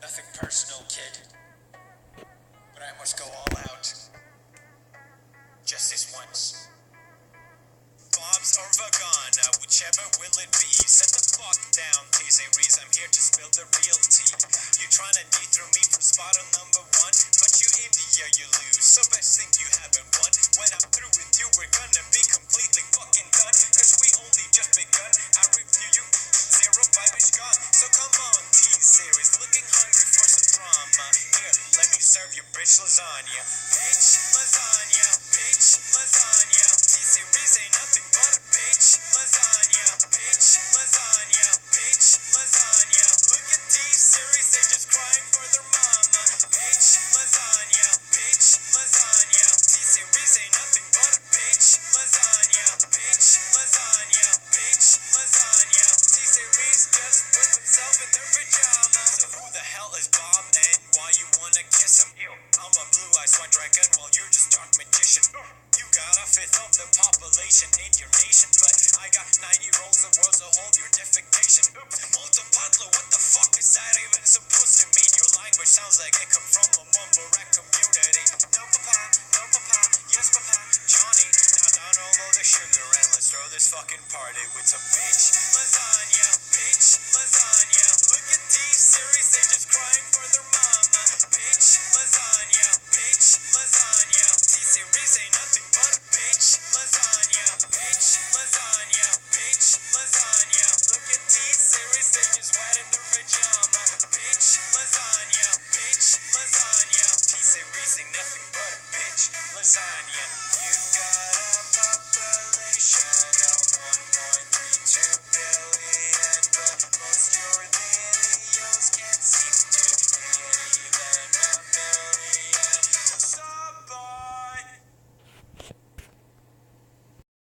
Nothing personal, kid. But I must go all out. Just this once. Bob's or Vagana, whichever will it be. Set the fuck down, T-Series, I'm here to spill the real tea. You tryna dethrone me from spot on number one, but you India, you lose, so best think you haven't won. When I'm through with you, we're gonna be completely fucking done, cause we only just begun. I review you, zero vibe is gone, so come on, T-Series, looking hungry for some drama. Here, let me serve you bitch lasagna. Bitch lasagna, bitch lasagna. T-Series ain't nothing but a bitch lasagna, bitch lasagna, bitch lasagna. Look at T-Series, they're just crying for their mama. Bitch lasagna, bitch lasagna. T-Series ain't nothing but a bitch lasagna, bitch lasagna, bitch lasagna. T-Series just put himself in their pajamas. So who the hell is Bob and why you wanna kiss him? I'm a blue-eyed white dragon while you're just dark magician. You got a fifth of the population in your nation, but I got 90 rolls of worlds to hold your defecation. Multipatlo, what the fuck is that even supposed to mean? Your language sounds like it come from a mumble rap community. No papa, yes papa, Johnny. Now download the sugar and let's throw this fucking party with some bitch lasagna, bitch lasagna. Look at T-Series, they're just crying for their mama. Bitch lasagna, bitch lasagna. T-Series ain't nothing but a bitch lasagna, bitch lasagna, bitch lasagna. Look at T-Series, they just wet in their pajama. Bitch lasagna, bitch lasagna. T-Series ain't nothing but a bitch lasagna.